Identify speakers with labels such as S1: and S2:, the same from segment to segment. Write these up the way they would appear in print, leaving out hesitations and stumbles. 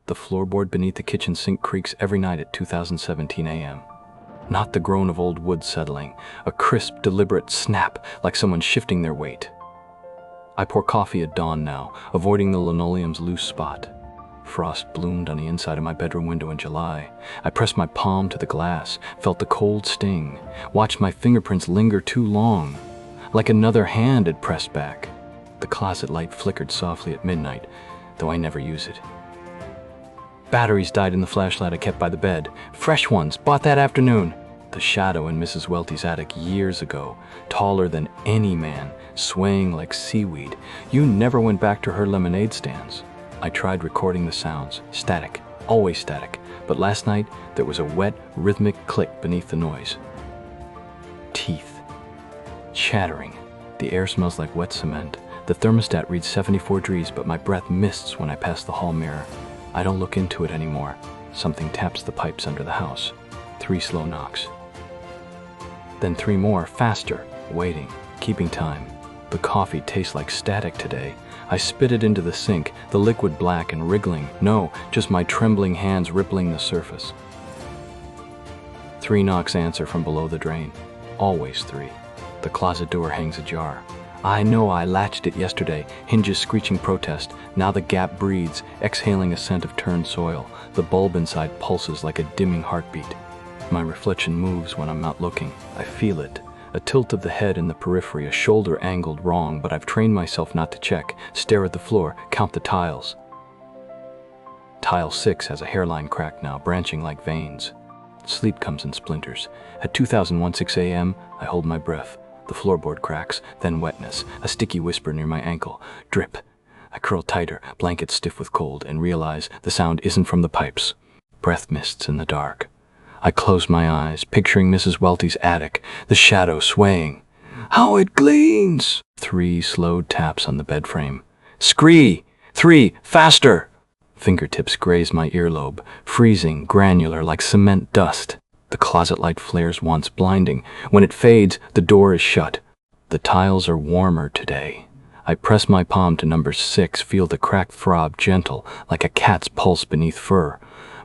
S1: The floorboard beneath the kitchen sink creaks every night at 2017 a.m. Not the groan of old wood settling, a crisp, deliberate snap like someone shifting their weight. I pour coffee at dawn now, avoiding the linoleum's loose spot. Frost bloomed on the inside of my bedroom window in July. I pressed my palm to the glass, felt the cold sting, watched my fingerprints linger too long, like another hand had pressed back. The closet light flickered softly at midnight, though I never use it. Batteries died in the flashlight I kept by the bed. Fresh ones, bought that afternoon. The shadow in Mrs. Welty's attic years ago, taller than any man, swaying like seaweed. You never went back to her lemonade stands. I tried recording the sounds, static, always static, but last night there was a wet, rhythmic click beneath the noise. Teeth. Chattering. The air smells like wet cement. The thermostat reads 74 degrees, but my breath mists when I pass the hall mirror. I don't look into it anymore. Something taps the pipes under the house. 3 slow knocks. Then 3 more, faster, waiting, keeping time. The coffee tastes like static today. I spit it into the sink, the liquid black and wriggling. No, just my trembling hands rippling the surface. 3 knocks answer from below the drain. Always 3. The closet door hangs ajar. I know I latched it yesterday, hinges screeching protest. Now the gap breathes, exhaling a scent of turned soil. The bulb inside pulses like a dimming heartbeat. My reflection moves when I'm not looking. I feel it. A tilt of the head in the periphery, a shoulder angled wrong, but I've trained myself not to check. Stare at the floor, count the tiles. Tile 6 has a hairline crack now, branching like veins. Sleep comes in splinters. At 2016 a.m., I hold my breath. The floorboard cracks, then wetness, a sticky whisper near my ankle. Drip. I curl tighter, blanket stiff with cold, and realize the sound isn't from the pipes. Breath mists in the dark. I close my eyes, picturing Mrs. Welty's attic, the shadow swaying. How it gleams! 3 slowed taps on the bed frame. Scree! 3, faster! Fingertips graze my earlobe, freezing, granular like cement dust. The closet light flares once, blinding. When it fades, the door is shut. The tiles are warmer today. I press my palm to number 6, feel the crack throb gentle, like a cat's pulse beneath fur.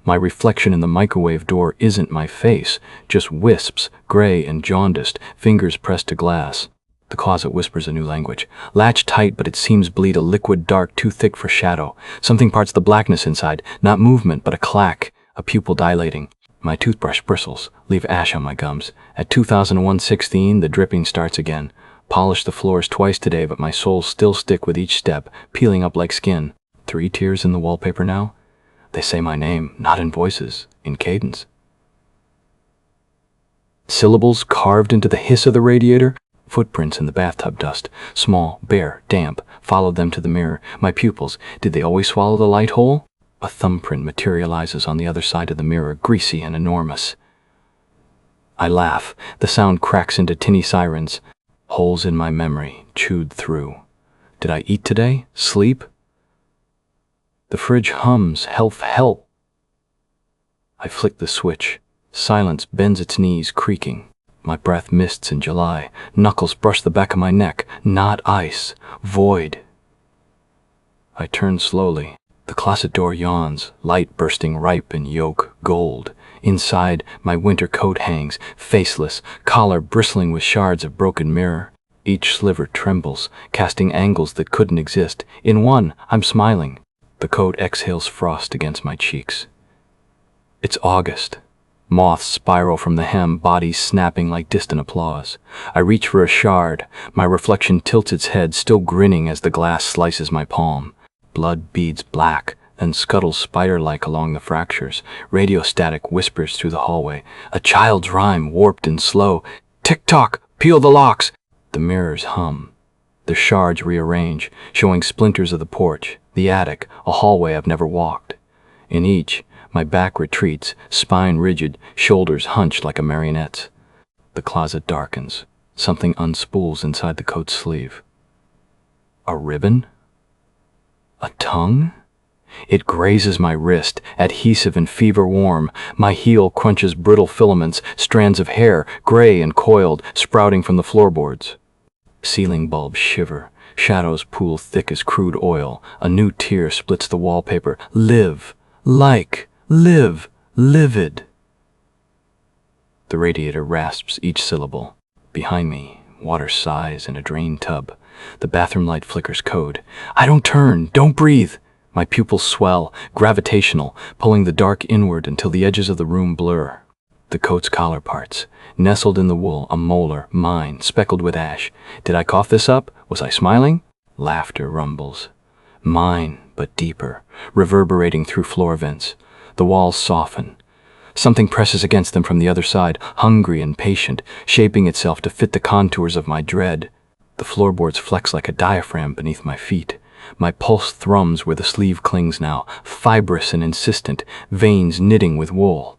S1: My reflection in the microwave door isn't my face, just wisps, gray and jaundiced, fingers pressed to glass. The closet whispers a new language. Latch tight, but it seems bleed a liquid dark too thick for shadow. Something parts the blackness inside, not movement, but a clack, a pupil dilating. My toothbrush bristles, leave ash on my gums. At 2016, the dripping starts again. Polish the floors twice today, but my soles still stick with each step, peeling up like skin. 3 tears in the wallpaper now? They say my name, not in voices, in cadence. Syllables carved into the hiss of the radiator. Footprints in the bathtub dust, small, bare, damp, followed them to the mirror. My pupils, did they always swallow the light whole? A thumbprint materializes on the other side of the mirror, greasy and enormous. I laugh. The sound cracks into tinny sirens. Holes in my memory, chewed through. Did I eat today? Sleep? The fridge hums, help. I flick the switch. Silence bends its knees, creaking. My breath mists in July. Knuckles brush the back of my neck. Not ice. Void. I turn slowly. The closet door yawns, light bursting ripe in yolk, gold. Inside, my winter coat hangs, faceless, collar bristling with shards of broken mirror. Each sliver trembles, casting angles that couldn't exist. In one, I'm smiling. The coat exhales frost against my cheeks. It's August. Moths spiral from the hem, bodies snapping like distant applause. I reach for a shard. My reflection tilts its head, still grinning as the glass slices my palm. Blood beads black, then scuttles spider-like along the fractures. Radio static whispers through the hallway. A child's rhyme, warped and slow. Tick-tock, peel the locks. The mirrors hum. The shards rearrange, showing splinters of the porch, the attic, a hallway I've never walked. In each, my back retreats, spine rigid, shoulders hunched like a marionette's. The closet darkens. Something unspools inside the coat sleeve. A ribbon? A tongue? It grazes my wrist, adhesive and fever warm. My heel crunches brittle filaments, strands of hair, gray and coiled, sprouting from the floorboards. Ceiling bulbs shiver. Shadows pool thick as crude oil. A new tear splits the wallpaper. Live! live, livid. The radiator rasps each syllable. Behind me, water sighs in a drain tub. The bathroom light flickers code. I don't turn, don't breathe. My pupils swell, gravitational, pulling the dark inward until the edges of the room blur. The coat's collar parts. Nestled in the wool, a molar, mine, speckled with ash. Did I cough this up? Was I smiling? Laughter rumbles. Mine, but deeper, reverberating through floor vents. The walls soften. Something presses against them from the other side, hungry and patient, shaping itself to fit the contours of my dread. The floorboards flex like a diaphragm beneath my feet. My pulse thrums where the sleeve clings now, fibrous and insistent, veins knitting with wool.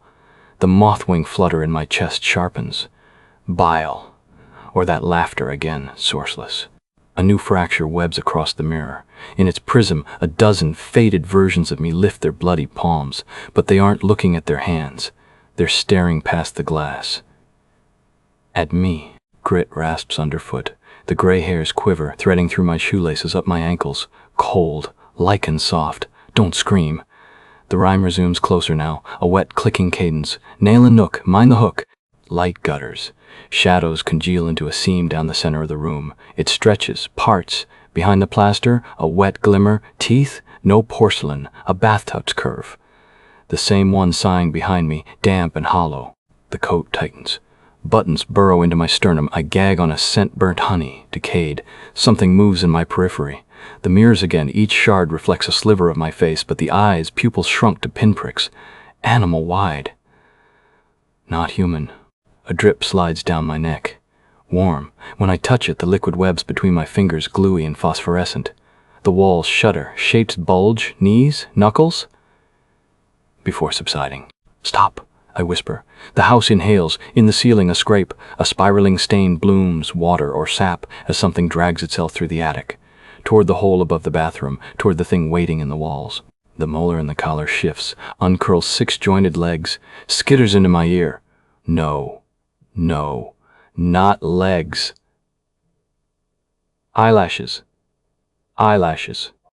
S1: The mothwing flutter in my chest sharpens. Bile. Or that laughter again, sourceless. A new fracture webs across the mirror. In its prism, a dozen faded versions of me lift their bloody palms, but they aren't looking at their hands. They're staring past the glass. At me. Grit rasps underfoot. The gray hairs quiver, threading through my shoelaces up my ankles. Cold, lichen soft. Don't scream. The rhyme resumes closer now, a wet clicking cadence. Nail a nook, mind the hook. Light gutters. Shadows congeal into a seam down the center of the room. It stretches, parts. Behind the plaster, a wet glimmer. Teeth? No porcelain, a bathtub's curve. The same one sighing behind me, damp and hollow. The coat tightens. Buttons burrow into my sternum. I gag on a scent-burnt honey, decayed. Something moves in my periphery. The mirrors again, each shard reflects a sliver of my face, but the eyes, pupils shrunk to pinpricks. Animal-wide. Not human. A drip slides down my neck. Warm. When I touch it, the liquid webs between my fingers gluey and phosphorescent. The walls shudder, shapes bulge, knees, knuckles. Before subsiding. Stop, I whisper. The house inhales. In the ceiling a scrape. A spiraling stain blooms, water or sap, as something drags itself through the attic. Toward the hole above the bathroom, toward the thing waiting in the walls. The molar in the collar shifts, uncurls six-jointed legs, skitters into my ear. No, no, not legs. Eyelashes, eyelashes.